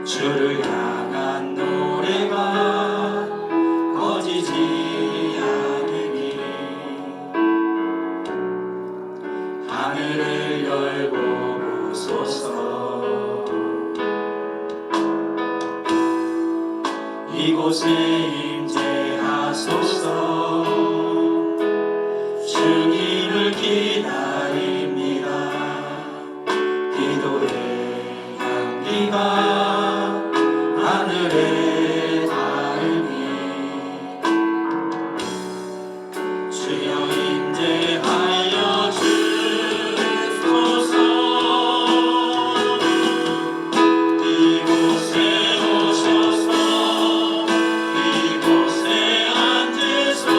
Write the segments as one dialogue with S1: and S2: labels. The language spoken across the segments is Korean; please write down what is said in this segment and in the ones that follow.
S1: 주를 향한 노래가 꺼지지 않으니 하늘을 열고 보소서. 이곳에 임재하소서. 주님을 기다립니다. 기도의 향기가 하늘에 닿으니 주여 임재하여 주소서. 이곳에 오셔서 이곳에 앉으소서.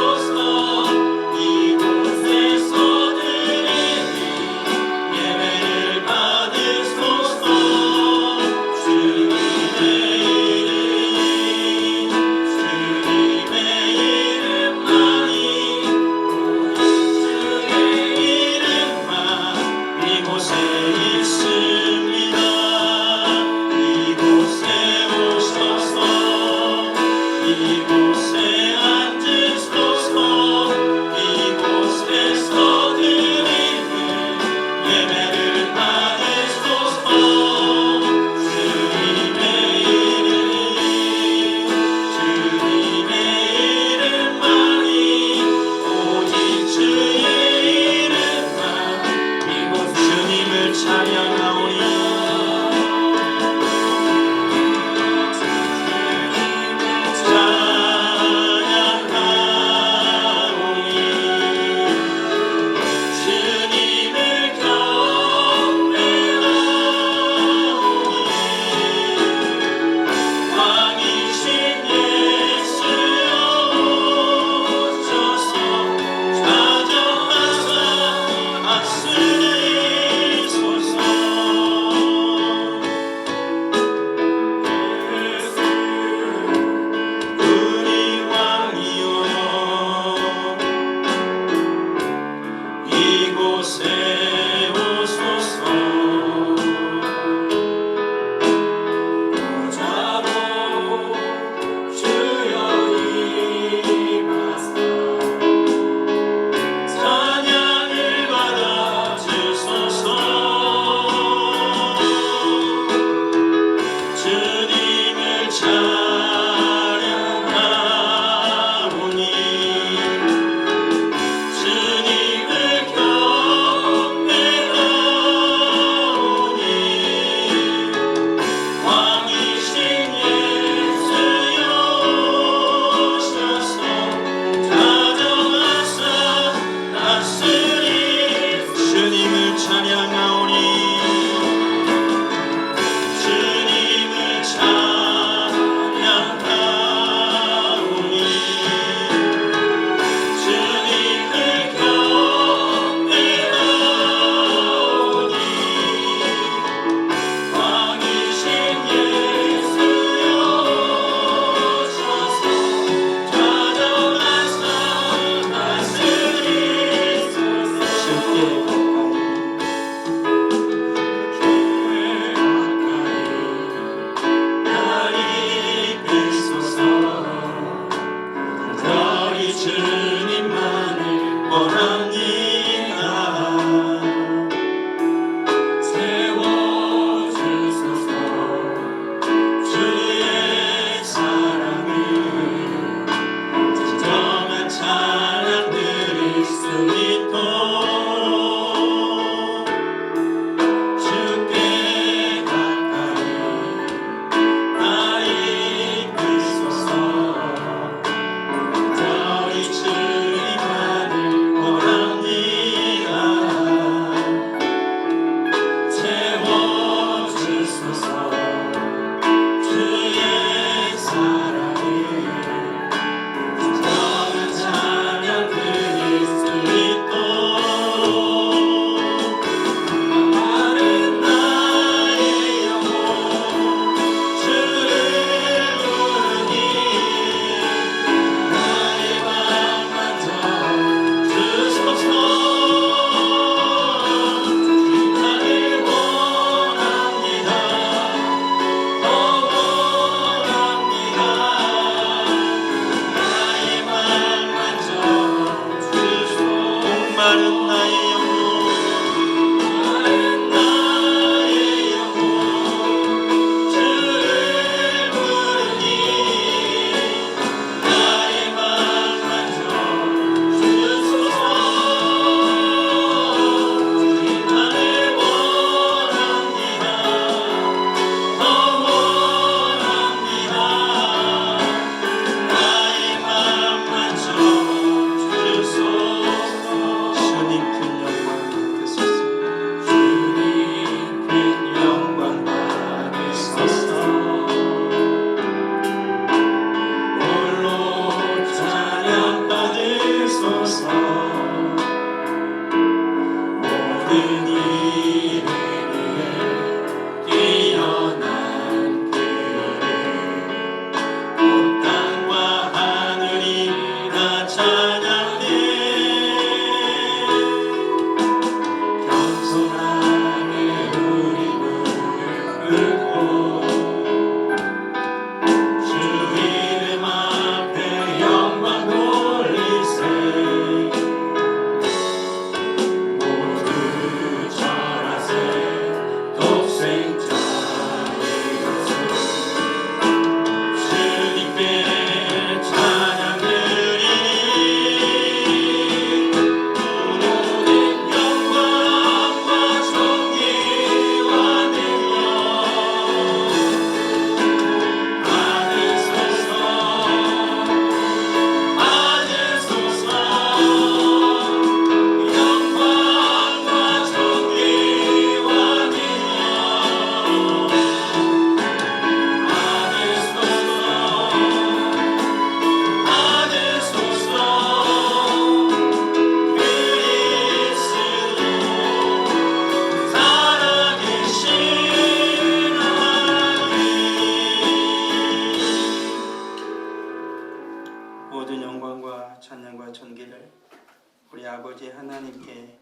S2: 우리 아버지 하나님께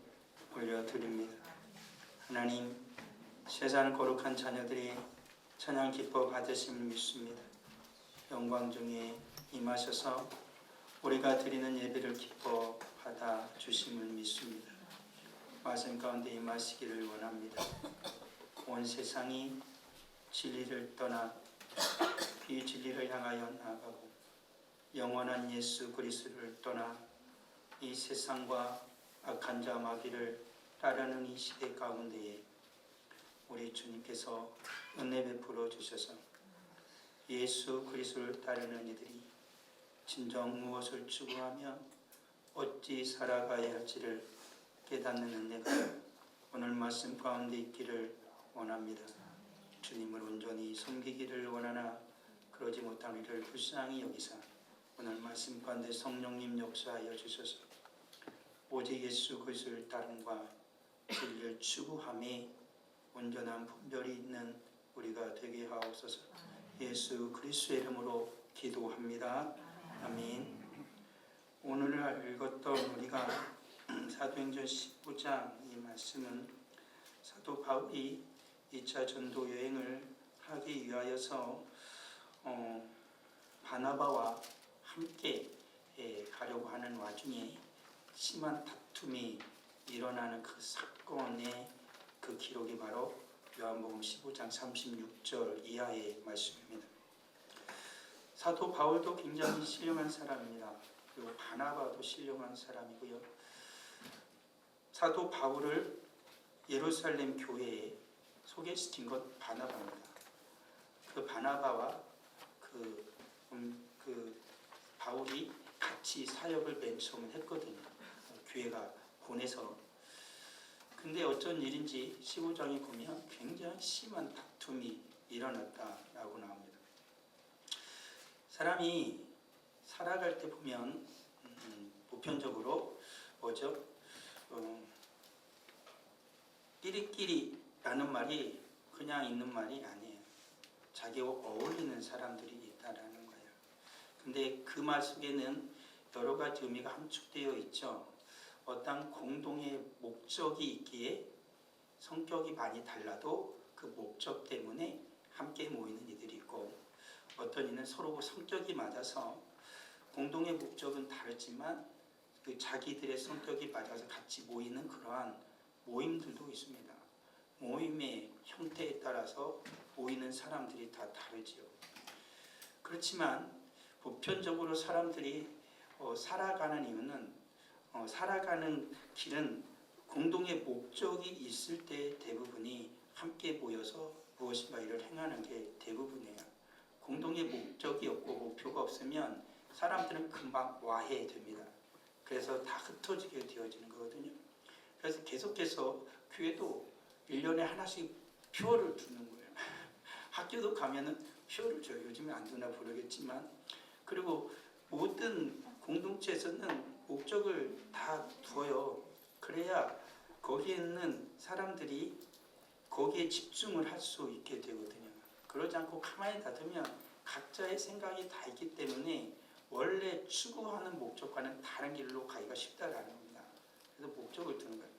S2: 올려드립니다. 하나님, 세상 거룩한 자녀들이 찬양 기뻐 받으심을 믿습니다. 영광 중에 임하셔서 우리가 드리는 예배를 기뻐 받아 주심을 믿습니다. 말씀 가운데 임하시기를 원합니다. 온 세상이 진리를 떠나 비진리를 향하여 나아가고 영원한 예수 그리스도를 떠나 이 세상과 악한 자 마귀를 따르는 이 시대 가운데에 우리 주님께서 은혜 베풀어 주셔서 예수 그리스도를 따르는 이들이 진정 무엇을 추구하며 어찌 살아가야 할지를 깨닫는 은혜가 오늘 말씀 가운데 있기를 원합니다. 주님을 온전히 섬기기를 원하나 그러지 못한 이를 불쌍히 여기사 오늘 말씀 가운데 성령님 역사하여 주셔서 오직 예수 그리스도를 따름과 진리를 추구함에 온전한 분별이 있는 우리가 되게 하옵소서. 예수 그리스도의 이름으로 기도합니다. 아멘. 오늘 읽었던 우리가 사도행전 19장 이 말씀은 사도 바울이 2차 전도 여행을 하기 위하여서 바나바와 함께 가려고 하는 와중에 심한 다툼이 일어나는 그 사건의 그 기록이 바로 요한복음 15장 36절 이하의 말씀입니다. 사도 바울도 굉장히 신령한 사람입니다. 그리고 바나바도 신령한 사람이고요. 사도 바울을 예루살렘 교회에 소개시킨 것 바나바입니다. 그 바나바와 그 바울이 같이 사역을 맨 처음 했거든요. 교회가 보내서. 근데 어쩐 일인지 15장에 보면 굉장히 심한 다툼이 일어났다라고 나옵니다. 사람이 살아갈 때 보면 보편적으로 뭐죠? 끼리끼리라는 말이 그냥 있는 말이 아니에요. 자기와 어울리는 사람들이 있다라는 거예요. 근데 그 말 속에는 여러 가지 의미가 함축되어 있죠. 어떤 공동의 목적이 있기에 성격이 많이 달라도 그 목적 때문에 함께 모이는 이들이 있고, 어떤 이는 서로 성격이 맞아서 공동의 목적은 다르지만 그 자기들의 성격이 맞아서 같이 모이는 그러한 모임들도 있습니다. 모임의 형태에 따라서 모이는 사람들이 다 다르지요. 그렇지만 보편적으로 사람들이 살아가는 이유는 살아가는 길은 공동의 목적이 있을 때 대부분이 함께 모여서 무엇인가 일을 행하는 게 대부분이에요. 공동의 목적이 없고 목표가 없으면 사람들은 금방 와해됩니다. 그래서 다 흩어지게 되어지는 거거든요. 그래서 계속해서 교회도 1년에 하나씩 표를 두는 거예요. 학교도 가면은 표를 줘요. 요즘에 안 두나 모르겠지만. 그리고 모든 공동체에서는 목적을 다 두어요. 그래야 거기에 있는 사람들이 거기에 집중을 할 수 있게 되거든요. 그러지 않고 가만히 놔두면 각자의 생각이 다 있기 때문에 원래 추구하는 목적과는 다른 길로 가기가 쉽다라는 겁니다. 그래서 목적을 두는 거예요.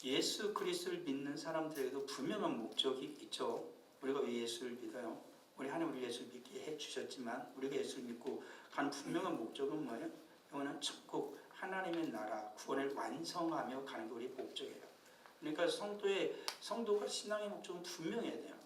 S2: 예수 그리스도를 믿는 사람들에게도 분명한 목적이 있죠. 우리가 왜 예수를 믿어요? 우리 하나님 우리 예수를 믿게 해주셨지만 우리가 예수를 믿고 가는 분명한 목적은 뭐예요? 영원한 천국, 하나님의 나라, 구원을 완성하며 가는 게 우리 목적이에요. 그러니까 성도가 신앙의 목적은 분명해야 돼요.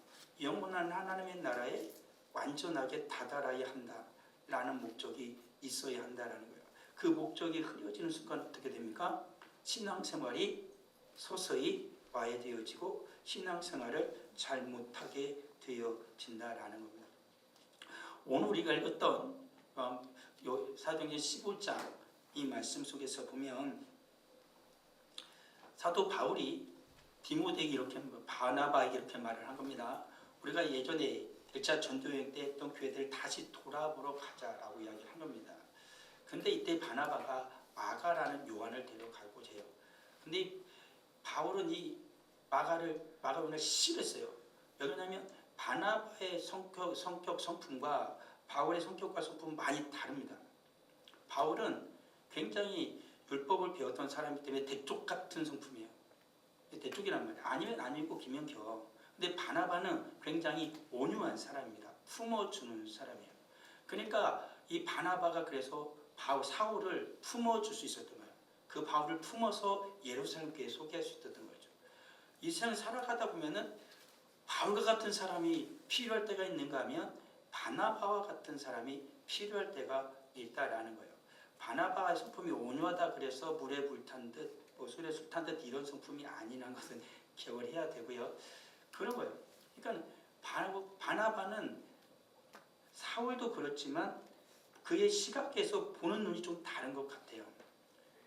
S2: 영원한 하나님의 나라에 완전하게 다다라야 한다라는 목적이 있어야 한다라는 거예요. 그 목적이 흐려지는 순간 어떻게 됩니까? 신앙생활이 서서히 와해되어지고 신앙생활을 잘 못하게 되어진다라는 겁니다. 오늘 우리가 읽었던 사도행전 15장 이 말씀 속에서 보면 사도 바울이 디모데에게 이렇게 바나바에게 이렇게 말을 한 겁니다. 우리가 예전에 1차 전도여행 때 했던 교회들을 다시 돌아보러 가자라고 이야기를 한 겁니다. 근데 이때 바나바가 마가라는 요한을 데려가고자 해요. 근데 바울은 이 마가를 싫어했어요. 왜냐하면 바나바의 성격, 성품과 바울의 성격과 성품은 많이 다릅니다. 바울은 굉장히 율법을 배웠던 사람이기 때문에 대쪽 같은 성품이에요. 대쪽이란 말이에요. 아니면 아니고 기면 겨. 근데 바나바는 굉장히 온유한 사람입니다. 품어주는 사람이에요. 그러니까 이 바나바가 그래서 사울을 품어줄 수 있었던 거예요. 그 바울을 품어서 예루살렘 교회에 소개할 수 있었던 거죠. 이 세상을 살아가다 보면은 바울과 같은 사람이 필요할 때가 있는가 하면 바나바와 같은 사람이 필요할 때가 있다라는 거예요. 바나바의 성품이 온유하다 그래서 물에 불탄 듯, 술에 술 탄 듯 이런 성품이 아니라는 것은 기억을 해야 되고요. 그런 거예요. 그러니까 바나바는 사울도 그렇지만 그의 시각에서 보는 눈이 좀 다른 것 같아요.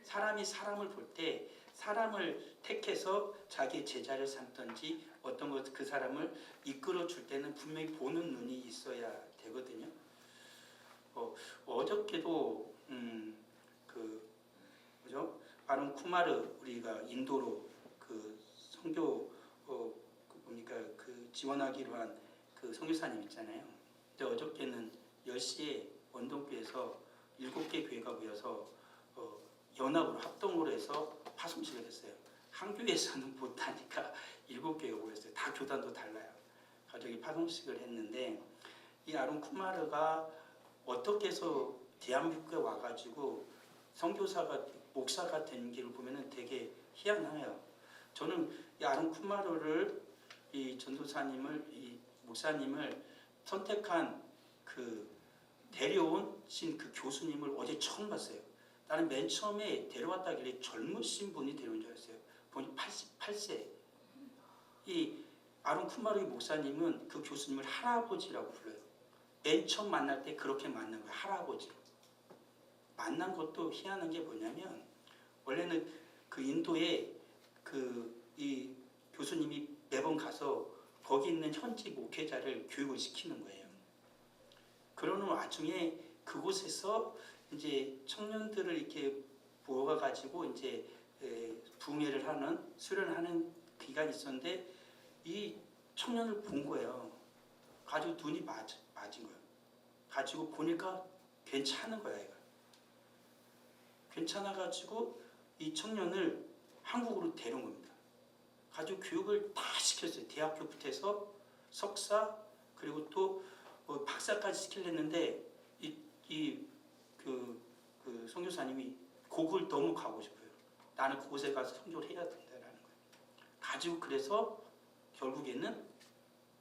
S2: 사람이 사람을 볼 때 사람을 택해서 자기 제자를 삼든지 어떤 것 그 사람을 이끌어 줄 때는 분명히 보는 눈이 있어야 되거든요. 어저께도 뭐죠? 아론 쿠마르 우리가 인도로 그 선교 그 지원하기로 한 그 선교사님 있잖아요. 근데 어저께는 10시에 원동교에서 7개 교회가 모여서 연합으로 합동으로 해서 파송식을 했어요. 한 교회에서는 못하니까 7교회가 모였어요. 다 교단도 달라요. 가족이 파송식을 했는데 이 아론 쿠마르가 어떻게 해서 대한민국에 와가지고 선교사가 목사가 된 길을 보면은 되게 희한해요. 저는 이 아론 쿠마르를 이 전도사님을 이 목사님을 선택한 그 데려온 그 교수님을 어제 처음 봤어요. 나는 맨 처음에 데려왔다길래 젊으신 분이 데려온 줄 알았어요. 보니 88세. 이 아론 쿠마르 목사님은 그 교수님을 할아버지라고 불러요. 맨 처음 만날 때 그렇게 만난 거예요. 할아버지. 만난 것도 희한한 게 뭐냐면 원래는 그 인도에 이 교수님이 매번 가서 거기 있는 현지 목회자를 교육을 시키는 거예요. 그러는 와중에 그곳에서 이제 청년들을 이렇게 모아 가지고 이제 부흥회를 하는 수련하는 기간이 있었는데 이 청년을 본 거예요. 가지고 눈이 맞은 거예요. 가지고 보니까 괜찮은 거야, 얘가. 괜찮아가지고 이 청년을 한국으로 데려온 겁니다. 가지고 교육을 다 시켰어요. 대학교부터 해서 석사 그리고 또 박사까지 시키려는데 그 선교사님이 그걸 너무 가고 싶어요. 나는 그곳에 가서 선교를 해야 된다라는 거예요. 가지고 그래서 결국에는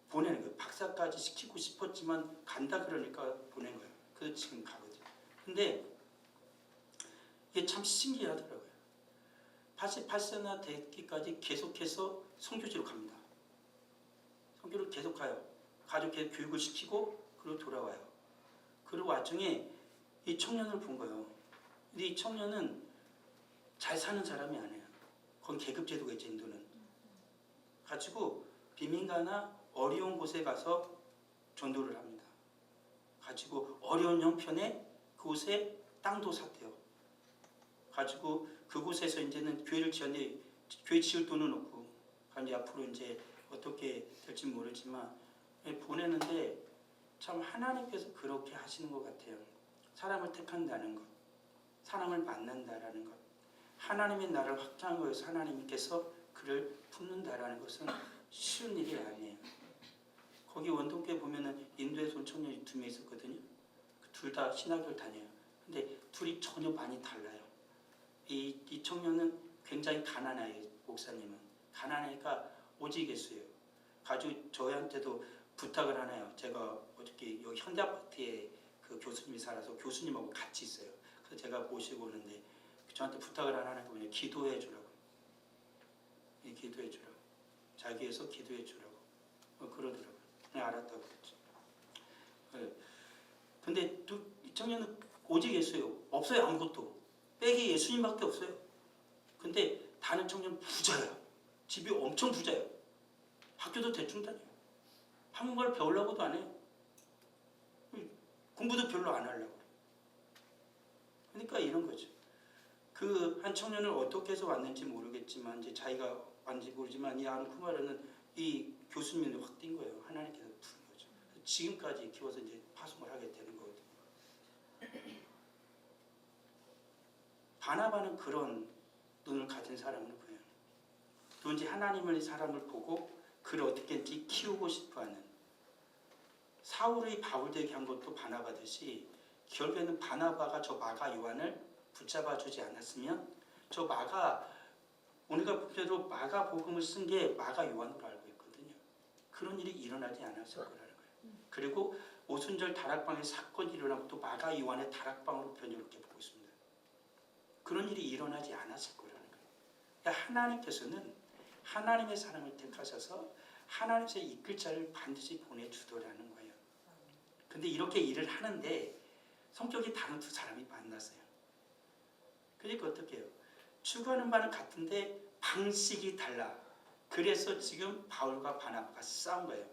S2: 보내는 거예요. 박사까지 시키고 싶었지만 간다 그러니까 보낸 거예요. 그래서 지금 가거든요. 근데 이게 참 신기하더라고요. 88세나 되기까지 계속해서 선교지로 갑니다. 선교를 계속 가요. 가족 교육을 시키고 그리고 돌아와요. 그리고 와중에 이 청년을 본 거예요. 근데 이 청년은 잘 사는 사람이 아니에요. 거기 계급제도가 있죠, 인도는. 가지고 비민가나 어려운 곳에 가서 전도를 합니다. 가지고 어려운 형편에 그곳에 땅도 샀대요. 가지고 그곳에서 이제는 교회를 지었는데 교회 지을 돈은 없고 이제 앞으로 이제 어떻게 될지 모르지만 보내는데 참 하나님께서 그렇게 하시는 것 같아요. 사람을 택한다는 것, 사람을 만난다라는 것, 하나님의 나라를 확장한 거에서 하나님께서 그를 품는다라는 것은 쉬운 일이 아니에요. 거기 원동교회 보면은 인도에서 온 청년이 2명 있었거든요. 둘 다 신학교를 다녀요. 근데 둘이 전혀 많이 달라요. 이 청년은 굉장히 가난해요. 목사님은 가난하니까 오지겠어요. 가지고 저희한테도 부탁을 하나요. 제가 어저께 여기 현대아파트에 그 교수님이 살아서 교수님하고 같이 있어요. 그래서 제가 모시고 오는데 저한테 부탁을 하나는 그냥 기도해 주라고. 기도해 주라고. 자기 위해서 기도해 주라고. 그러더라고요. 그냥 알았다고 그랬죠. 근데 또 이 청년은 오지겠어요. 없어요. 아무것도. 백이 예수님밖에 없어요. 근데 다른 청년 부자야. 집이 엄청 부자예요. 학교도 대충 다녀요. 한국말 배우려고도 안 해요. 공부도 별로 안 하려고. 그러니까 이런 거죠. 그 한 청년을 어떻게 해서 왔는지 모르겠지만 이제 자기가 왔는지 모르지만 이 아론 쿠마르는 이 교수님을 확 띈 거예요. 하나님께서 부른 거죠. 지금까지 키워서 이제 파송을 하게 되는 거거든요. 바나바는 그런 눈을 가진 사람인 거예요. 누군지 하나님의 사람을 보고 그를 어떻게든지 키우고 싶어하는. 사울이 바울 되게 한 것도 바나바듯이 결국에는 바나바가 저 마가 요한을 붙잡아주지 않았으면 저 마가, 우리가 보편적으로 마가 복음을 쓴 게 마가 요한으로 알고 있거든요. 그런 일이 일어나지 않았을 거라는 거예요. 그리고 오순절 다락방에 사건이 일어나고 또 마가 요한의 다락방으로 변형롭게 보고 있습니다. 그런 일이 일어나지 않았을 거라는 거예요. 그러니까 하나님께서는 하나님의 사람을 택하셔서 하나님의 이끌 자를 반드시 보내주더라는 거예요. 근데 이렇게 일을 하는데 성격이 다른 두 사람이 만났어요. 그러니까 어떻게 해요? 추구하는 바는 같은데 방식이 달라. 그래서 지금 바울과 바나바가 싸운 거예요.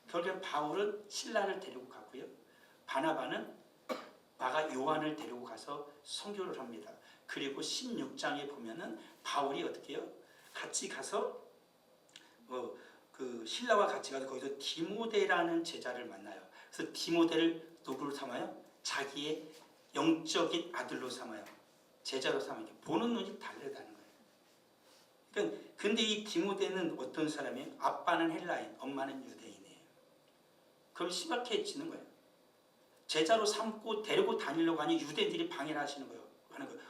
S2: 결국엔 바울은 신라를 데리고 가고요. 바나바는 마가 요한을 데리고 가서 선교를 합니다. 그리고 16장에 보면은 바울이 어떻게 해요? 같이 가서 그 신라와 같이 가서 거기서 디모데라는 제자를 만나요. 그래서 디모데를 누구로 삼아요? 자기의 영적인 아들로 삼아요. 제자로 삼아요. 보는 눈이 다르다는 거예요. 그러니까 근데 이 디모데는 어떤 사람이에요? 아빠는 헬라인, 엄마는 유대인이에요. 그럼 심각해지는 거예요. 제자로 삼고 데리고 다니려고 하니 유대인들이 방해를 하시는 거예요.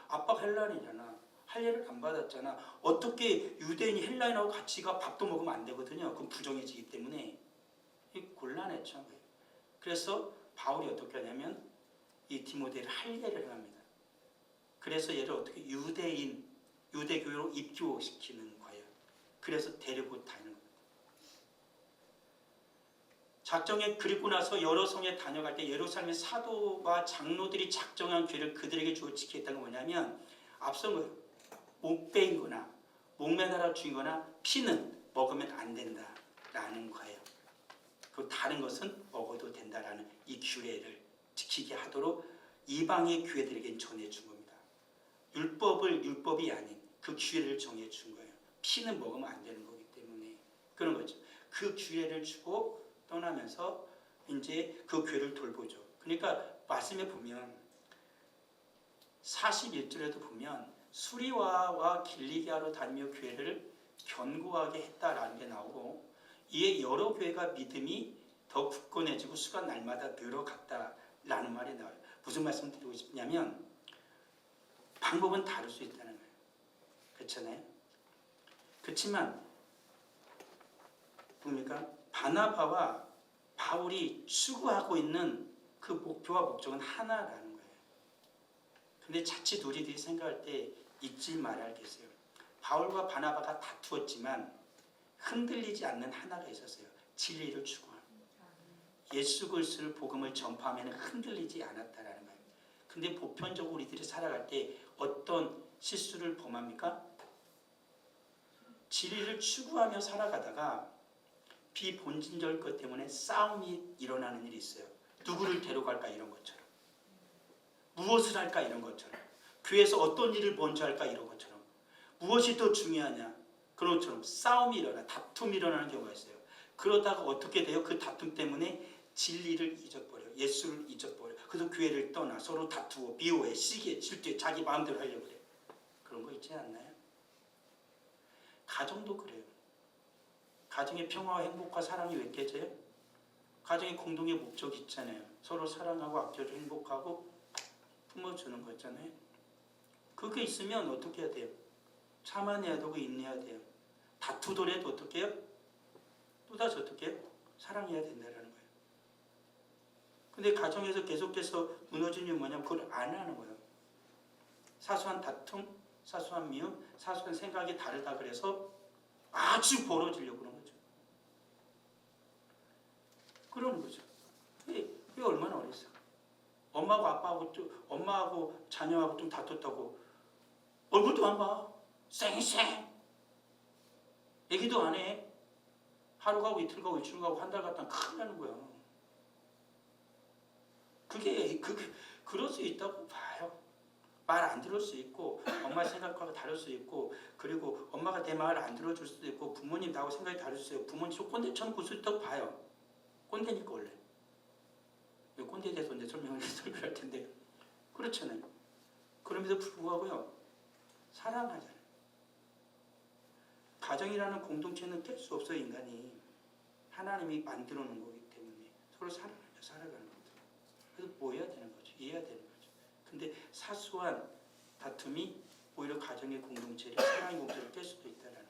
S2: 아빠가 헬라인이잖아. 할례를 안 받았잖아. 어떻게 유대인이 헬라인하고 같이 가 밥도 먹으면 안 되거든요. 그럼 부정해지기 때문에 곤란했죠. 그래서 바울이 어떻게 하냐면 이 디모데를 할례를 합니다. 그래서 얘를 어떻게 유대교로 입교시키는 거예요. 그래서 데리고 다니는 거예요. 작정에 그리고 나서 여러 성에 다녀갈 때 예루살렘의 사도와 장로들이 작정한 죄를 그들에게 주어 지키겠다는 건 뭐냐면 앞선 거예요. 목베인 거나 목매달아 죽인 거나 피는 먹으면 안 된다라는 거예요. 그 다른 것은 먹어도 된다라는 이 규례를 지키게 하도록 이방의 교회들에게 전해준 겁니다. 율법이 아닌 그 규례를 정해준 거예요. 피는 먹으면 안 되는 거기 때문에 그런 거죠. 그 규례를 주고 떠나면서 이제 그 교회를 돌보죠. 그러니까 말씀에 보면 41절에도 보면 수리와와 길리기아로 다니며 교회를 견고하게 했다라는 게 나오고 이에 여러 교회가 믿음이 더 굳건해지고 수가 날마다 늘어갔다라는 말이 나와요. 무슨 말씀 드리고 싶냐면 방법은 다를 수 있다는 거예요. 그렇잖아요. 그렇지만 뭡니까? 바나바와 바울이 추구하고 있는 그 목표와 목적은 하나라는 거예요. 근데 자칫 우리들이 생각할 때 잊지 말아야 겠어요. 바울과 바나바가 다투었지만 흔들리지 않는 하나가 있었어요. 진리를 추구하는. 예수 그리스도의 복음을 전파하면 흔들리지 않았다라는 거예요. 근데 보편적으로 우리들이 살아갈 때 어떤 실수를 범합니까? 진리를 추구하며 살아가다가 비본질적인 것 때문에 싸움이 일어나는 일이 있어요. 누구를 데려갈까 이런 것처럼. 무엇을 할까 이런 것처럼. 교회에서 어떤 일을 먼저 할까 이런 것처럼. 무엇이 더 중요하냐 그런 것처럼 싸움이 일어나 다툼이 일어나는 경우가 있어요. 그러다가 어떻게 돼요? 그 다툼 때문에 진리를 잊어버려요. 예수를 잊어버려요. 그래서 교회를 떠나 서로 다투고 비호해 시기에 질투해 자기 마음대로 하려고 그래요. 그런 거 있지 않나요? 가정도 그래요. 가정의 평화와 행복과 사랑이 왜 깨져요? 가정의 공동의 목적이 있잖아요. 서로 사랑하고 아껴주고 행복하고 품어주는 거잖아요. 그게 있으면 어떻게 해야 돼요? 참아내야 되고 인내해야 돼요. 다투더라도 어떻게 해요? 또다시 어떻게 해요? 사랑해야 된다는 거예요. 근데 가정에서 계속해서 무너지는 이유는 뭐냐면 그걸 안 하는 거예요. 사소한 다툼, 사소한 미움, 사소한 생각이 다르다 그래서 아주 벌어지려고 그러는 거죠. 그러는 거죠. 이게 얼마나 어렸어. 엄마하고 자녀하고 좀 다퉜다고 얼굴도 안 봐. 쌩쌩. 얘기도 안 해. 하루 가고 이틀 가고 일주일 가고 한 달 갔다 큰일 나는 거야. 그럴 수 있다고 봐요. 말 안 들을 수 있고 엄마 생각과 다를 수 있고 그리고 엄마가 내 말을 안 들어줄 수도 있고 부모님 나하고 생각이 다를 수 있고 부모님 꼰대처럼 굴 수 있다고 봐요. 꼰대니까 원래. 꼰대에 대해서 설명을 할 텐데 그렇잖아요. 그럼에도 불구하고요. 사랑하잖아요. 가정이라는 공동체는 뗄 수 없어요. 인간이 하나님이 만들어 놓은 거기 때문에 서로 사랑하며 살아가는 거죠. 그래서 뭐 해야 되는 거죠? 이해해야 되는 거죠. 근데 사소한 다툼이 오히려 가정의 공동체를, 사랑의 공동체를 깰 수도 있다는 거예요.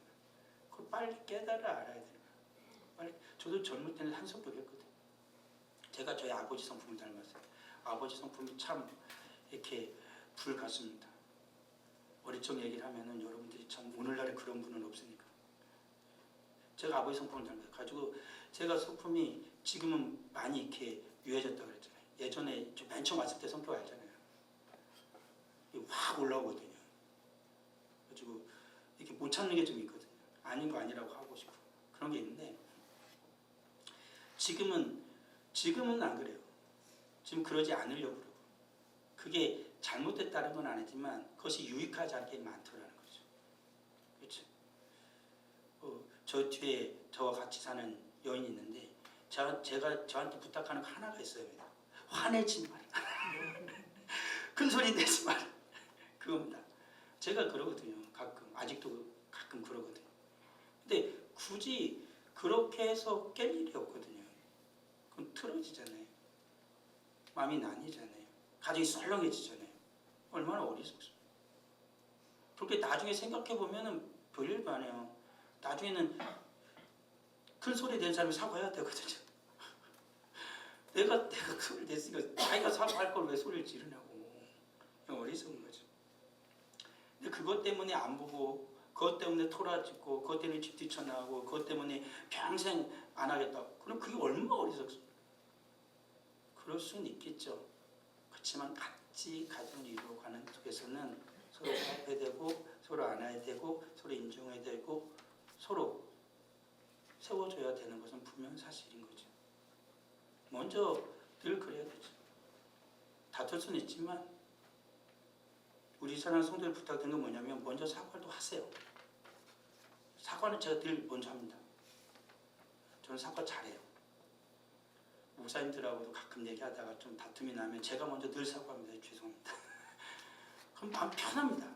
S2: 그걸 빨리 깨달아 알아야 되는 거예요. 빨리. 저도 젊을 때는 한석도 했거든요. 제가 저희 아버지 성품을 닮았어요. 아버지 성품이 참 이렇게 불같습니다. 어릴 적 얘기를 하면은 여러분들이 참 오늘날에 그런 분은 없으니까. 제가 아버지 성품을 닮았어요. 가지고 제가 성품이 지금은 많이 이렇게 유해졌다 그랬잖아요. 예전에 맨 처음 왔을 때 성격 알잖아요. 확 올라오거든요. 가지고 이렇게 못 참는 게 좀 있거든요. 아닌 거 아니라고 하고 싶고 그런 게 있는데 지금은 안 그래요. 지금 그러지 않으려고 그러고 그게 잘못됐다는 건 아니지만 그것이 유익하지 않게 많더라는 거죠. 그렇죠? 저 뒤에 저와 같이 사는 여인이 있는데 제가 저한테 부탁하는 거 하나가 있어요. 화내지 마라. 큰 소리 내지 마라. 그겁니다. 제가 그러거든요. 가끔 아직도 가끔 그러거든요. 근데 굳이 그렇게 해서 깰 일이 없거든요. 그럼 틀어지잖아요. 마음이 나뉘잖아요. 가정이 썰렁해지잖아요. 얼마나 어리석습니까? 그렇게 나중에 생각해 보면은 별일도 안 해요. 나중에는 큰 소리 낸 사람이 사과해야 되거든요. 내가 그 소리를 냈으니까 자기가 사과할 걸 왜 소리를 지르냐고. 어리석은 거죠. 근데 그것 때문에 안 보고, 그것 때문에 토라지고, 그것 때문에 집 뛰쳐나가고, 그것 때문에 평생 안 하겠다. 그럼 그게 얼마나 어리석습니까? 그럴 수는 있겠죠. 그렇지만 같이 가정을 이루어가는 속에서는 서로 화해해야 되고, 서로 안아야 되고, 서로 인정해야 되고, 서로 세워줘야 되는 것은 분명 사실인 거죠. 먼저 늘 그래야 되죠. 다툴 수는 있지만 우리 사랑하는 성도들 부탁드리는 건 뭐냐면 먼저 사과도 하세요. 사과는 제가 늘 먼저 합니다. 저는 사과 잘해요. 목사님들하고도 가끔 얘기하다가 좀 다툼이 나면 제가 먼저 늘 사과합니다. 죄송합니다. 그럼 마음 편합니다.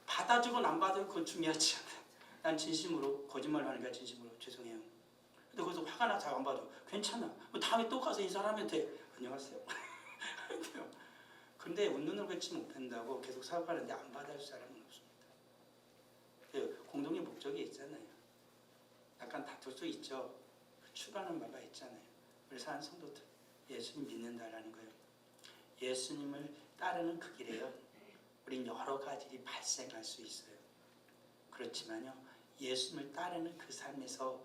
S2: 받아주고 안 받아주고 그건 중요하지 않아요. 난 진심으로 거짓말을 하니까 진심으로 죄송해요. 근데 거기서 화가 나 잘 안 받아. 괜찮아. 다음에 또 가서 인사하면 돼. 안녕하세요. 근데 웃는 얼굴 치 못한다고 계속 사과하는데 안 받아줄 사람은 없습니다. 공동의 목적이 있잖아요. 약간 다툴 수 있죠. 추가하는 바가 있잖아요. 우리 사는 성도들 예수님 믿는다라는 거예요. 예수님을 따르는 그 길에요. 우린 여러 가지 일이 발생할 수 있어요. 그렇지만요. 예수님을 따르는 그 삶에서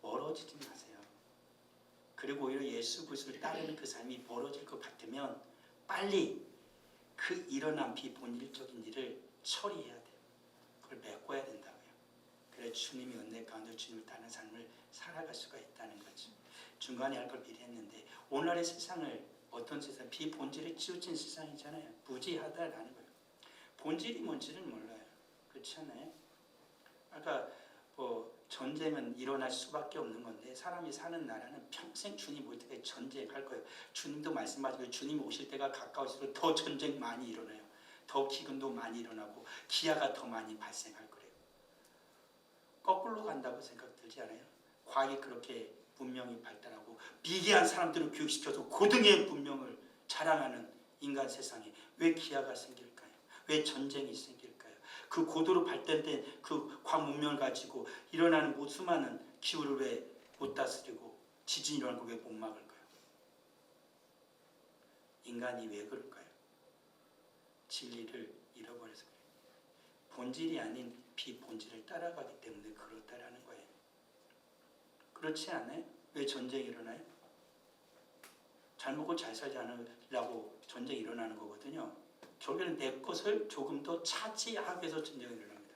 S2: 멀어지지 마세요. 그리고 오히려 예수 그리스도를 따르는 그 삶이 멀어질 것 같으면 빨리 그 일어난 비본질적인 일을 처리해야 돼요. 그걸 메꿔야 된다고요. 그래 주님이 은혜 가운데 주님을 따르는 삶을 살아갈 수가 있다는 거죠. 중간에 할 걸 미리 했는데 오늘날의 세상을 어떤 세상? 비본질에 치우친 세상이잖아요. 무지하다라는 거예요. 본질이 뭔지는 몰라요. 그렇지 않아요? 아까 전쟁은 일어날 수밖에 없는 건데 사람이 사는 나라는 평생 주님 올 때까지 전쟁할 거예요. 주님도 말씀하시고 주님 오실 때가 가까우실수록 더 전쟁 많이 일어나요. 더 기근도 많이 일어나고 기아가 더 많이 발생할 거예요. 거꾸로 간다고 생각 들지 않아요? 과학이 그렇게 문명이 발달하고 미개한 사람들을 교육시켜서 고등의 문명을 자랑하는 인간 세상에 왜 기아가 생길까요? 왜 전쟁이 생길까요? 그 고도로 발달된 그 과학 문명을 가지고 일어나는 수많은 기후를 왜 못 다스리고 지진이 일어나는 걸 왜 못 막을까요? 인간이 왜 그럴까요? 진리를 잃어버려서 그래요. 본질이 아닌 비본질을 따라가기 때문에 그렇다라는 거예요. 그렇지 않아요? 왜 전쟁이 일어나요? 잘 먹고 잘 살지 않으려고 전쟁이 일어나는 거거든요. 결국에는 내 것을 조금 더 차지하기 위해서 전쟁이 일어납니다.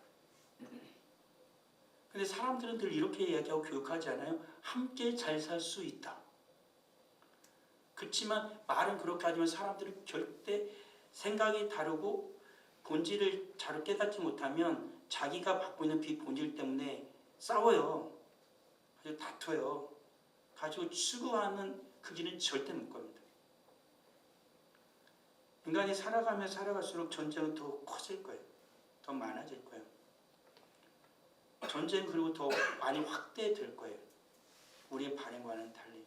S2: 근데 사람들은 늘 이렇게 이야기하고 교육하지 않아요? 함께 잘 살 수 있다. 그렇지만 말은 그렇게 하지만 사람들은 절대 생각이 다르고 본질을 잘 깨닫지 못하면 자기가 갖고 있는 비본질 때문에 싸워요. 가지고 다퉈요. 가지고 추구하는 그 길은 절대 못 갑니다. 인간이 살아가면 살아갈수록 전쟁은 더 커질 거예요. 더 많아질 거예요. 전쟁 그리고 더 많이 확대될 거예요. 우리의 발행과는 달리.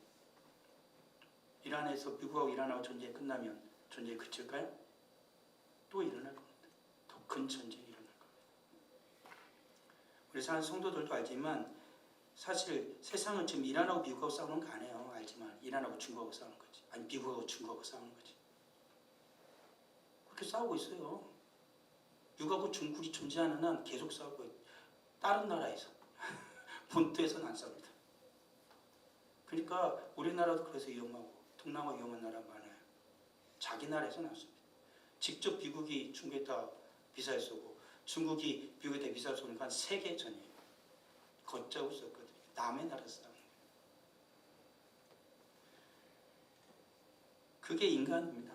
S2: 이란에서 미국하고 이란하고 전쟁이 끝나면 전쟁이 그칠까요? 또 일어날 겁니다. 더 큰 전쟁이 일어날 겁니다. 우리 사는 성도들도 알지만 사실 세상은 지금 이란하고 미국하고 싸우는 거 아니에요. 알지만 이란하고 중국하고 싸우는 거지. 아니 미국하고 중국하고 싸우는 거지. 그렇게 싸우고 있어요. 미국하고 중국이 존재하는 한 계속 싸우고 있어요. 다른 나라에서 본토에서는 안 싸웁니다. 그러니까 우리나라도 그래서 위험하고 동남아 위험한 나라 많아요. 자기 나라에서는 안 씁니다. 직접 미국이 중국에다 미사일 쏘고 중국이 미국에다 미사일 쏘니까 세계전이에요. 걷자고 썼거든요. 남의 나라 싸우는 거예요. 그게 인간입니다.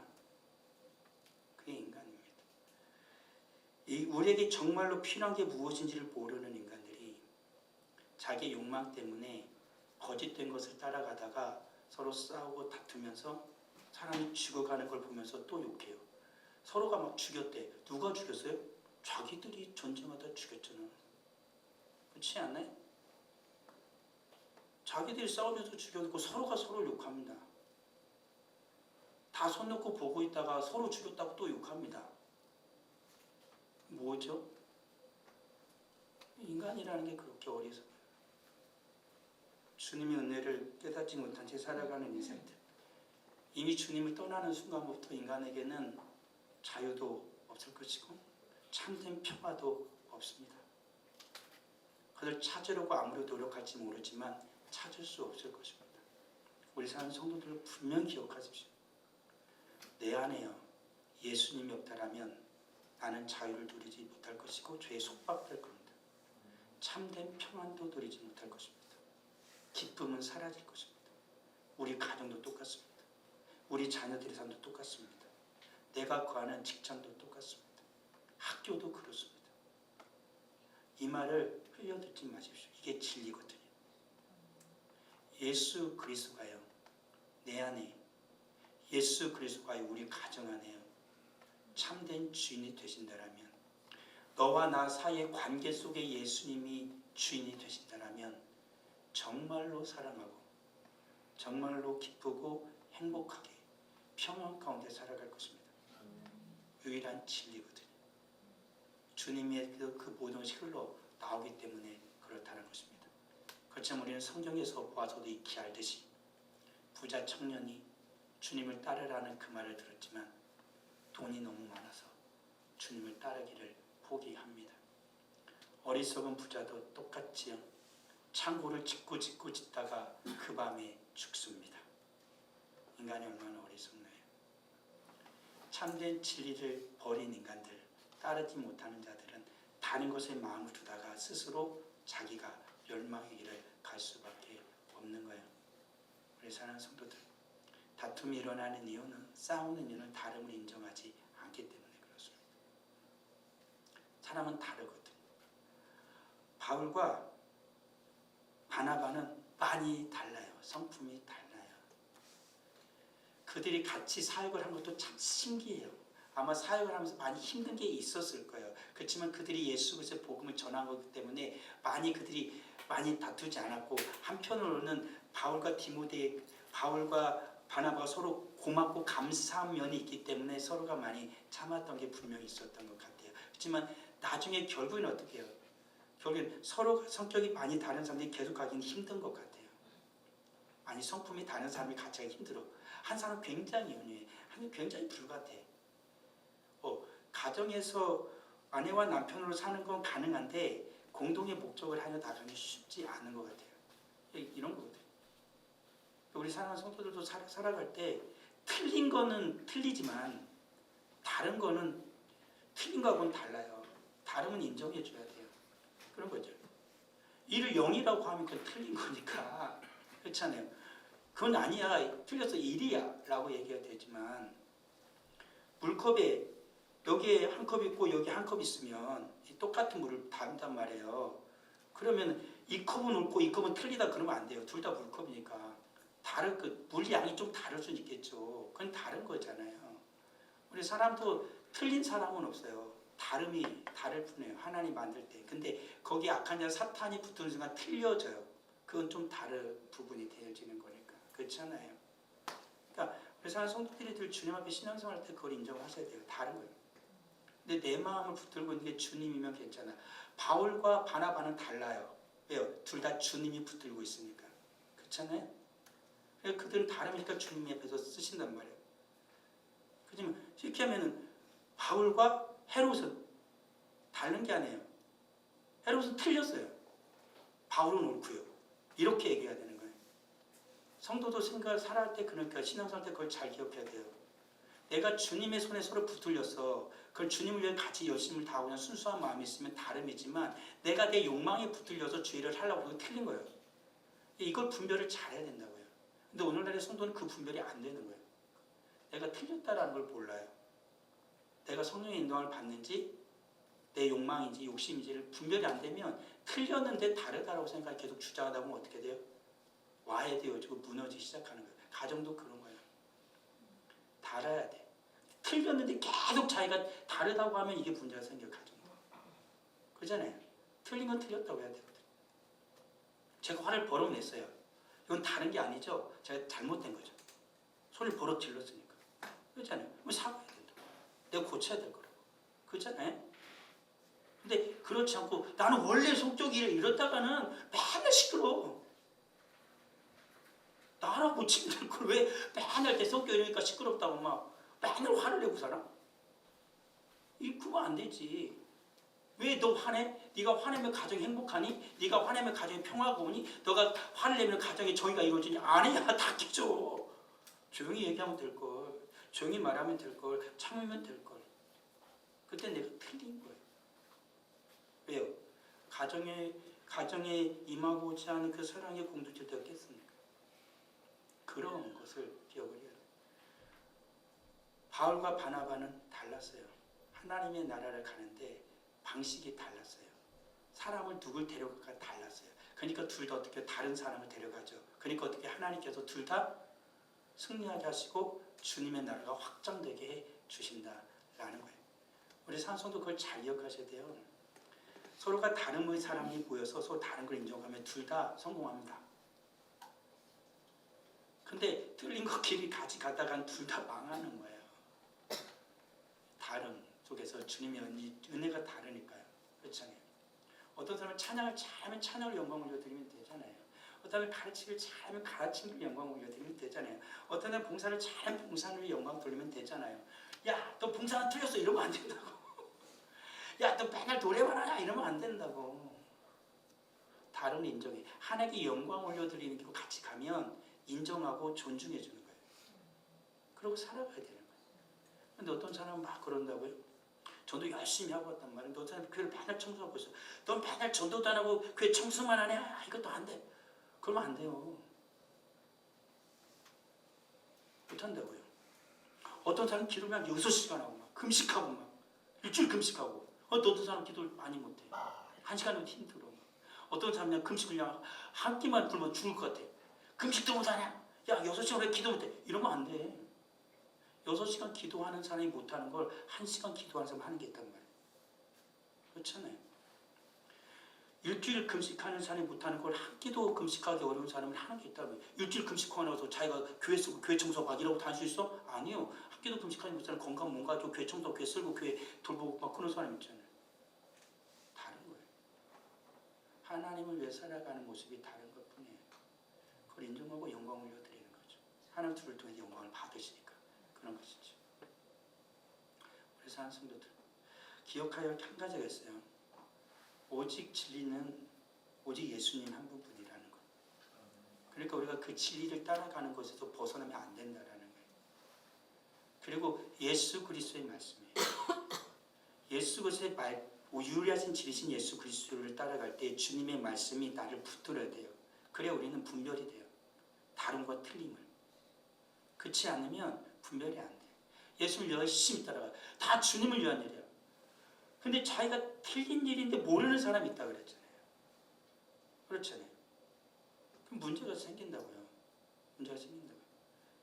S2: 그게 인간입니다. 우리에게 정말로 필요한 게 무엇인지를 모르는 인간들이 자기 욕망 때문에 거짓된 것을 따라가다가 서로 싸우고 다투면서 사람이 죽어가는 걸 보면서 또 욕해요. 서로가 막 죽였대. 누가 죽였어요? 자기들이 전쟁하다 죽였잖아. 그렇지 않나요? 자기들이 싸우면서 죽여놓고 서로가 서로를 욕합니다. 다 손 놓고 보고 있다가 서로 죽였다고 또 욕합니다. 뭐죠? 인간이라는 게 그렇게 어리석어요. 주님의 은혜를 깨닫지 못한 채 살아가는 인생들. 이미 주님을 떠나는 순간부터 인간에게는 자유도 없을 것이고 참된 평화도 없습니다. 그들 찾으려고 아무리 노력할지 모르지만 찾을 수 없을 것입니다. 우리 사는 성도들을 분명히 기억하십시오. 내 안에요 예수님이 없다라면 나는 자유를 누리지 못할 것이고 죄에 속박될 겁니다. 참된 평안도 누리지 못할 것입니다. 기쁨은 사라질 것입니다. 우리 가정도 똑같습니다. 우리 자녀들의 삶도 똑같습니다. 내가 구하는 직장도 똑같습니다. 학교도 그렇습니다. 이 말을 흘려듣지 마십시오. 이게 진리거든요. 예수 그리스도가요 내 안에, 예수 그리스도가요 우리 가정 안에요 참된 주인이 되신다라면, 너와 나 사이의 관계 속에 예수님이 주인이 되신다라면 정말로 사랑하고 정말로 기쁘고 행복하게 평안 가운데 살아갈 것입니다. 유일한 진리거든요. 주님의 그 모든 것이 흘러 나오기 때문에 그렇다는 것입니다. 그렇지만 우리는 성경에서 보아서도 익히 알듯이 부자 청년이 주님을 따르라는 그 말을 들었지만 돈이 너무 많아서 주님을 따르기를 포기합니다. 어리석은 부자도 똑같지요. 창고를 짓고 짓다가 그 밤에 죽습니다. 인간이 얼마나 어리석나요. 참된 진리를 버린 인간들, 따르지 못하는 자들은 다른 것에 마음을 두다가 스스로 자기가 멸망의 길을 갈 수밖에 없는 거예요. 우리 사랑하는 성도들, 다툼이 일어나는 이유는 싸우는 이유는 다름을 인정하지 않기 때문에 그렇습니다. 사람은 다르거든. 바울과 바나바는 많이 달라요. 성품이 달라요. 그들이 같이 사역을 한 것도 참 신기해요. 아마 사역을 하면서 많이 힘든 게 있었을 거예요. 그렇지만 그들이 예수 그리스도의 복음을 전한 거기 때문에 그들이 많이 다투지 않았고, 한편으로는 바울과 바나바가 서로 고맙고 감사한 면이 있기 때문에 서로가 많이 참았던 게 분명히 있었던 것 같아요. 그렇지만 나중에 결국엔 어떻게 해요? 결국엔 서로 성격이 많이 다른 사람들이 계속 가기는 힘든 것 같아요. 아니, 성품이 다른 사람이 같이 하기 힘들어. 한 사람은 굉장히 연유해, 한 사람은 굉장히 불같아. 가정에서 아내와 남편으로 사는 건 가능한데 공동의 목적을 하려 나가기 쉽지 않은 것 같아요. 이런 거거든요. 우리 사랑하는 성도들도 살아갈 때 틀린 거는 틀리지만 다른 거는 틀린 거하고는 달라요. 다름은 인정해 줘야 돼요. 그런 거죠. 이를 0이라고 하면 그건 틀린 거니까 그렇잖아요. 그건 아니야, 틀려서 1이야 라고 얘기가 되지만, 물컵에 여기에 한 컵 있고 여기 한 컵 있으면 똑같은 물을 담단 말이에요. 그러면 이 컵은 옳고 이 컵은 틀리다 그러면 안 돼요. 둘 다 물컵이니까. 물량이 좀 다를 수 있겠죠. 그건 다른 거잖아요. 우리 사람도 틀린 사람은 없어요. 다 다를 뿐이에요. 하나님 만들 때. 근데 거기 악한 자 사탄이 붙는 순간 틀려져요. 그건 좀 다른 부분이 되어지는 거니까. 그렇잖아요. 그러니까 그래서 성도들이 늘 주님 앞에 신앙생활 할 때 그걸 인정하셔야 돼요. 다른 거예요. 근데 내 마음을 붙들고 있는 게 주님이면 괜찮아. 바울과 바나바는 달라요. 왜요? 둘 다 주님이 붙들고 있으니까. 그렇잖아요. 그들은 다르니까 주님 앞에서 쓰신단 말이에요. 그렇지만 쉽게 하면은 바울과 헤롯은 다른 게 아니에요. 헤롯은 틀렸어요. 바울은 옳고요. 이렇게 얘기해야 되는 거예요. 성도도 살아갈 때 그러니까 신앙생활 때 그걸 잘 기억해야 돼요. 내가 주님의 손에 서로 붙들려서 그걸 주님을 위해 같이 열심을 다하고 그냥 순수한 마음이 있으면 다름이지만 내가 내 욕망에 붙들려서 죄를 하려고 그러고 틀린 거예요. 이걸 분별을 잘해야 된다고요. 근데 오늘날의 성도는 그 분별이 안 되는 거예요. 내가 틀렸다라는 걸 몰라요. 내가 성령의 인도함을 받는지 내 욕망인지 욕심인지를 분별이 안 되면 틀렸는데 다르다라고 생각하고 계속 주장하다 보면 어떻게 돼요? 와해되어지고 무너지기 시작하는 거예요. 가정도 그런 거예요. 달아야 돼. 틀렸는데 계속 자기가 다르다고 하면 이게 문제가 생겨요. 가정도. 그러잖아요. 틀린 건 틀렸다고 해야 되거든. 제가 화를 벌어냈어요. 이건 다른 게 아니죠. 제가 잘못된 거죠. 소리를 버럭 질렀으니까. 그렇잖아요. 뭐 사과해야 된다. 내가 고쳐야 될 거라고. 그렇잖아요. 근데 그렇지 않고 나는 원래 성격이 이랬다가는 맨날 시끄러워. 나랑 고치면 될 걸 왜 맨날 내 성격이 이러니까 시끄럽다고 막 맨날 화를 내고 살아? 그거 안 되지. 왜 너 화내? 네가 화내면 가정이 행복하니? 네가 화내면 가정이 평화가 오니? 너가 화를 내면 가정에 정의가 이루어지니? 아니야. 다 깨져. 조용히 얘기하면 될 걸. 조용히 말하면 될 걸. 참으면 될 걸. 그때 내가 틀린 거예요. 왜요? 가정에 임하고자 하는 그 사랑의 공동체를 내가 깼습니까? 그런 것을 기억을 해야 돼요. 바울과 바나바는 달랐어요. 하나님의 나라를 가는데 방식이 달랐어요. 사람을 누굴 데려갈까 달랐어요. 그러니까 둘 다 어떻게 다른 사람을 데려가죠. 그러니까 어떻게 하나님께서 둘 다 승리하게 하시고 주님의 나라가 확장되게 해 주신다라는 거예요. 우리 산성도 그걸 잘 기억하셔야 돼요. 서로가 다른 사람이 모여서 서로 다른 걸 인정하면 둘 다 성공합니다. 근데 틀린 거 길이 같이 가다간 둘 다 망하는 거예요. 다름 속에서 주님의 은혜가 다르니까요. 그렇잖아요. 어떤 사람은 찬양을 잘하면 찬양을 영광 올려드리면 되잖아요. 어떤 사람은 가르치기를 잘하면 가르치기를 영광 올려드리면 되잖아요. 어떤 사람은 봉사를 잘하면 봉사를 영광 돌리면 되잖아요. 야, 너 봉사는 틀렸어 이러면 안 된다고. 야, 너 맨날 노래만 하냐 이러면 안 된다고. 다른 인정해. 하나님께 영광 올려드리는 게 같이 가면 인정하고 존중해 주는 거예요. 그러고 살아가야 되는 거예요. 근데 어떤 사람은 막 그런다고요. 전도 열심히 하고 왔단 말이에요. 어떤 사람은 교회를 맨날 청소하고 있어. 넌 맨날 전도도 안 하고 교회 청소만 하네. 이것도 안 돼. 그러면 안 돼요. 못한다고요. 어떤 사람은 기도면 6시간 하고 막 금식하고 막 일주일 금식하고 어떤 사람은 기도를 많이 못해. 1시간은 힘들어. 어떤 사람은 그냥 금식을 그냥 한 끼만 굶으면 죽을 것 같아. 금식도 못하냐? 야 6시간 왜 기도 못해? 이러면 안 돼. 6시간 기도하는 사람이 못하는 걸 1시간 기도하는 사람 하는 게 있단 말이에요. 그렇잖아요. 일주일 금식하는 사람이 못하는 걸 한 끼도 금식하기 어려운 사람은 하는 게 있다고요. 일주일 금식하고 나서 자기가 교회 쓰고 교회 청소하고 막 이러고 다닐 수 있어? 아니요. 한 끼도 금식하지 못하는 건강 뭔가 좀 교회 청소하고 교회 쓸고 교회 돌보고 막 그런 사람 있잖아요. 다른 거예요. 하나님을 위해 살아가는 모습이 다른 것뿐이에요. 그걸 인정하고 영광을 올려드리는 거죠. 하나님 둘을 통해 영광을 받으시니까 그런 것이죠. 그래서 한 성도들 기억하여 한 가지가 있어요. 오직 진리는 오직 예수님 한 분뿐이라는 것. 그러니까 우리가 그 진리를 따라가는 것에서 벗어나면 안 된다라는 거예요. 그리고 예수 그리스도의 말씀이에요. 예수 그리스도의 유일하신 진리신 예수 그리스도를 따라갈 때 주님의 말씀이 나를 붙들어야 돼요. 그래야 우리는 분별이 돼요. 다른과 틀림을. 그렇지 않으면 분별이 안 돼요. 예수를 열심히 따라가요. 다 주님을 위한 일이에요. 근데 자기가 틀린 일인데 모르는 사람이 있다 그랬잖아요. 그렇잖아요. 그럼 문제가 생긴다고요. 문제가 생긴다고요.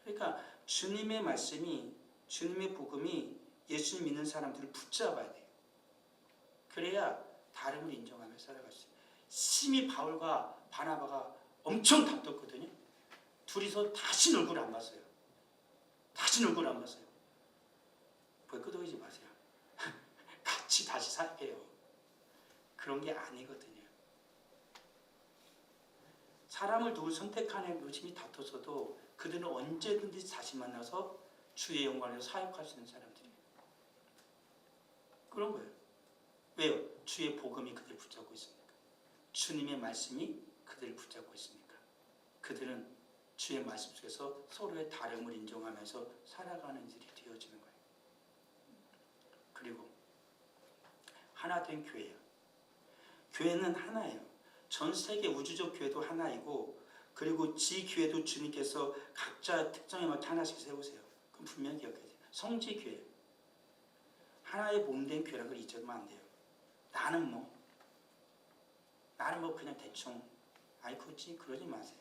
S2: 그러니까 주님의 말씀이 주님의 복음이 예수님 믿는 사람들을 붙잡아야 돼요. 그래야 다름을 인정하며 살아갈 수 있어요. 심히 바울과 바나바가 엄청 다퉜거든요. 둘이서 다시 얼굴 안 봤어요. 다시 얼굴 안 봤어요. 왜 끄덕이지 마세요. 같이 다시 살게요. 그런 게 아니거든요. 사람을 누구 선택하는 요즘이 다퉜어도 그들은 언제든지 다시 만나서 주의 영광을 사역할 수 있는 사람들이에요. 그런 거예요. 왜요? 주의 복음이 그들을 붙잡고 있으니까. 주님의 말씀이 그들을 붙잡고 있으니까. 그들은 주의 말씀 속에서 서로의 다름을 인정하면서 살아가는 일이 되어지는 거예요. 그리고 하나 된 교회예요. 교회는 하나예요. 전 세계 우주적 교회도 하나이고, 그리고 지 교회도 주님께서 각자 특정에 맞게 하나씩 세우세요. 그럼 분명히 기억해야 돼요. 성지 교회, 하나의 몸된 교회라는 걸 잊으면 안 돼요. 나는 뭐 그냥 대충 굳이 그러지 마세요.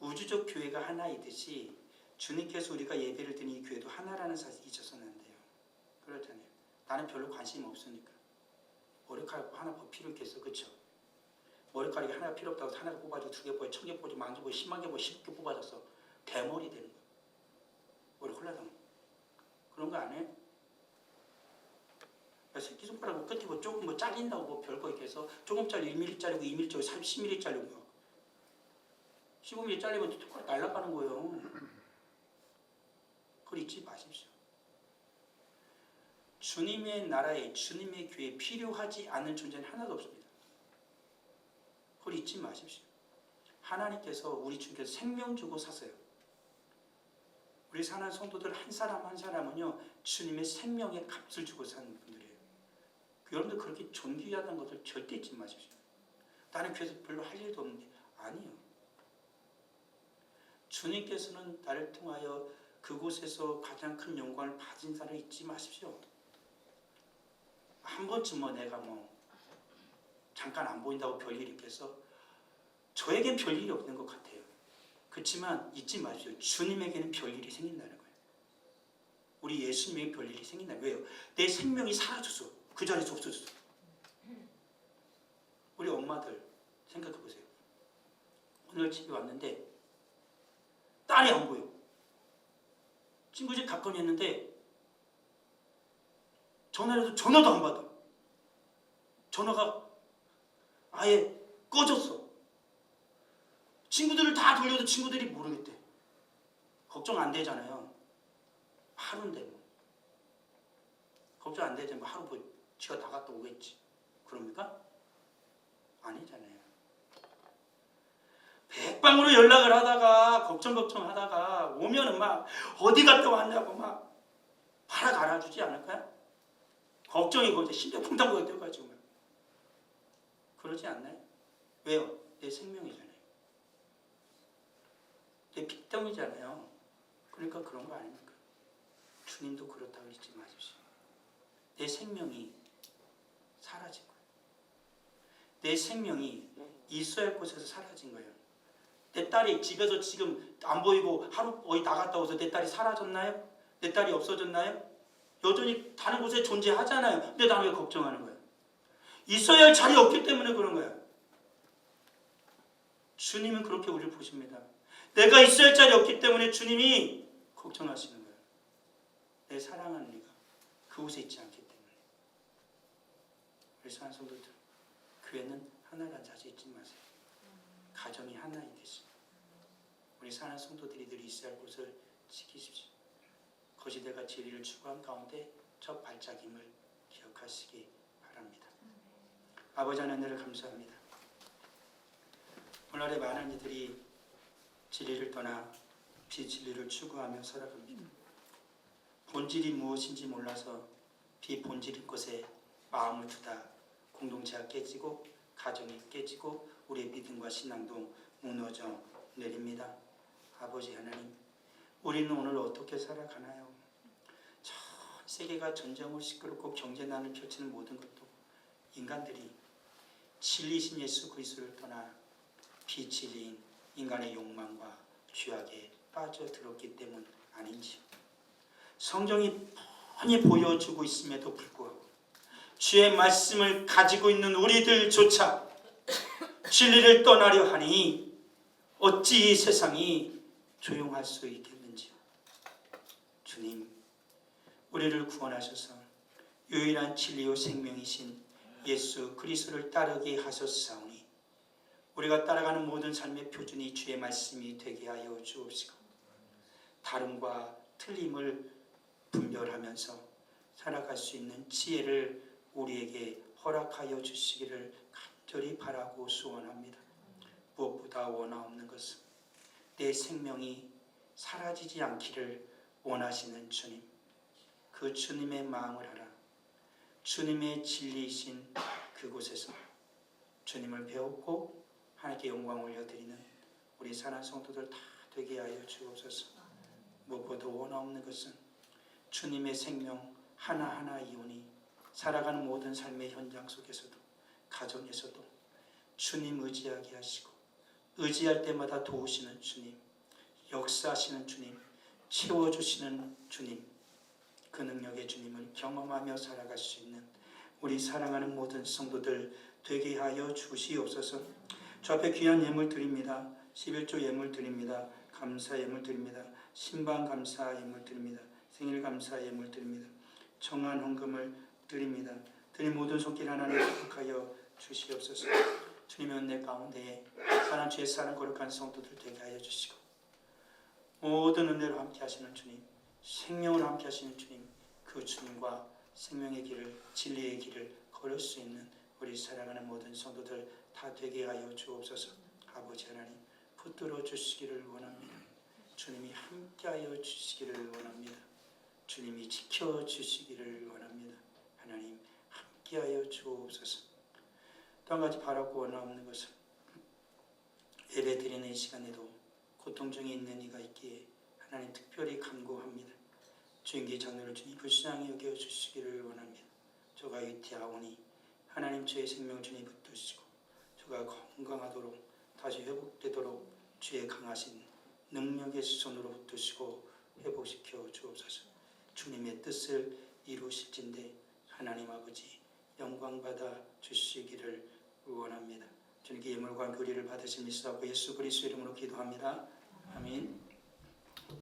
S2: 우주적 교회가 하나이듯이 주님께서 우리가 예배를 드리는 이 교회도 하나라는 사실 잊어서는 안 돼요. 그렇잖아요. 나는 별로 관심이 없으니까. 머리카락 하나 필요 있겠어, 그렇죠? 머리카락이 하나 필요 없다고 하나가 뽑아주고 2개 뽑아, 1000개 뽑아주고 10,000개 뽑아, 10만 개 뽑아, 10개 뽑아줬어. 대머리 되는 거야. 머리 홀라당. 그런 거 안 해요? 새끼손가락 끝이 조금 잘린다고 별거 이렇게 해서 조금짜리 1mm짜리고 2mm짜리고 10mm짜리고 15mm 잘리면 손가락 날아가는 거예요. 그걸 잊지 마십시오. 주님의 나라에, 주님의 교회에 필요하지 않은 존재는 하나도 없습니다. 그걸 잊지 마십시오. 하나님께서 우리 주님께서 생명 주고 사세요. 우리 사는 성도들 한 사람 한 사람은요, 주님의 생명의 값을 주고 사는 분들이에요. 여러분들 그렇게 존귀하다는 것을 절대 잊지 마십시오. 나는 교회에서 별로 할 일도 없는데, 아니요. 주님께서는 나를 통하여 그곳에서 가장 큰 영광을 받은 사람을 잊지 마십시오. 한 번쯤 내가 잠깐 안 보인다고 별일이 있겠어? 저에겐 별일이 없는 것 같아요. 그렇지만 잊지 마십시오. 주님에게는 별일이 생긴다는 거예요. 우리 예수님에게 별일이 생긴다. 왜요? 내 생명이 사라졌어. 그 자리에서 없어졌어. 우리 엄마들 생각해 보세요. 오늘 집에 왔는데 딸이 안 보여. 친구 집 가까이 했는데 전화를 해도 전화도 안 받아. 전화가 아예 꺼졌어. 친구들을 다 돌려도 친구들이 모르겠대. 걱정 안 되잖아요. 하루인데 뭐. 걱정 안 되지. 하루 지가 나갔다 오겠지. 그럽니까? 아니잖아요. 백방으로 연락을 하다가 걱정하다가 오면은 어디 갔다 왔냐고 바락 알아주지 않을까요? 걱정이고 이제 심장풍당부가 뛰어가지고 그러지 않나요? 왜요? 내 생명이잖아요. 내 핏덩이잖아요. 그러니까 그런 거 아닙니까? 주님도 그렇다고 잊지 마십시오. 내 생명이 사라진 거예요. 내 생명이 있어야 할 곳에서 사라진 거예요. 내 딸이 집에서 지금 안 보이고 하루 어디 나갔다 와서 내 딸이 사라졌나요? 내 딸이 없어졌나요? 여전히 다른 곳에 존재하잖아요. 근데 나는 왜 걱정하는 거예요? 있어야 할 자리 없기 때문에 그런 거예요. 주님은 그렇게 우리를 보십니다. 내가 있어야 할 자리 없기 때문에 주님이 걱정하시는 거예요. 내 사랑하는 이가 그곳에 있지 않기 때문에. 우리 사는 성도들, 교회는 하나라는 사실 잊지 마세요. 가정이 하나이듯이 우리 사는 성도들이 늘 있어야 할 곳을 지키십시오. 그것이 내가 진리를 추구한 가운데 첫 발짝임을 기억하시기 바랍니다. 아버지 하나님을 감사합니다. 오늘날의 많은 이들이 진리를 떠나 비진리를 추구하며 살아갑니다. 본질이 무엇인지 몰라서 비본질인 것에 마음을 두다 공동체가 깨지고 가정이 깨지고 우리의 믿음과 신앙도 무너져 내립니다. 아버지 하나님, 우리는 오늘 어떻게 살아가나요? 전 세계가 전쟁으로 시끄럽고 경제난을 펼치는 모든 것도 인간들이 진리신 예수 그리스도를 떠나 비진리인 인간의 욕망과 죄악에 빠져들었기 때문 아닌지요. 성경이 뻔히 보여주고 있음에도 불구하고 주의 말씀을 가지고 있는 우리들조차 진리를 떠나려 하니 어찌 이 세상이 조용할 수 있겠는지요. 주님, 우리를 구원하셔서 유일한 진리요 생명이신 예수 그리스도를 따르게 하셨사오니 우리가 따라가는 모든 삶의 표준이 주의 말씀이 되게 하여 주옵시고 다름과 틀림을 분별하면서 살아갈 수 있는 지혜를 우리에게 허락하여 주시기를 간절히 바라고 소원합니다. 무엇보다 원하옵는 것은 내 생명이 사라지지 않기를 원하시는 주님, 그 주님의 마음을 알아 주님의 진리이신 그곳에서 주님을 배웠고 하나님께 영광 올려드리는 우리 사랑하는 성도들 다 되게 하여 주옵소서. 무엇보다 원하옵는 것은 주님의 생명 하나하나 이온이 살아가는 모든 삶의 현장 속에서도 가정에서도 주님 의지하게 하시고 의지할 때마다 도우시는 주님, 역사하시는 주님, 채워주시는 주님, 그 능력의 주님을 경험하며 살아갈 수 있는 우리 사랑하는 모든 성도들 되게 하여 주시옵소서. 주 앞에 귀한 예물 드립니다. 11조 예물 드립니다. 감사 예물 드립니다. 신방 감사 예물 드립니다. 생일 감사 예물 드립니다. 정한 헌금을 드립니다. 드린 모든 손길 하나님 축복하여 주시옵소서. 주님의 은혜 가운데 사랑 주의 사랑 거룩한 성도들 되게 하여 주시고 모든 은혜로 함께 하시는 주님, 생명으로 함께 하시는 주님, 그 주님과 생명의 길을 진리의 길을 걸을 수 있는 우리 사랑하는 모든 성도들 다 되게 하여 주옵소서. 아버지 하나님 붙들어 주시기를 원합니다. 주님이 함께 하여 주시기를 원합니다. 주님이 지켜 주시기를 원합니다. 하나님 함께 하여 주옵소서. 또 한 가지 바라고 원하옵는 것은 예배 드리는 이 시간에도 고통 중에 있는 이가 있기에 하나님 특별히 간구합니다. 주인기 장로를 주님 불쌍히 여겨 주시기를 원합니다. 저가 위태하오니 하나님 주의 생명 주님 붙드시고 저가 건강하도록 다시 회복되도록 주의 강하신 능력의 손으로 붙드시고 회복시켜 주옵소서. 주님의 뜻을 이루실진데 하나님 아버지 영광 받아 주시기를 원합니다. 주님께 예물과 교리를 받으실 미사하고 예수 그리스도 이름으로 기도합니다. 아멘.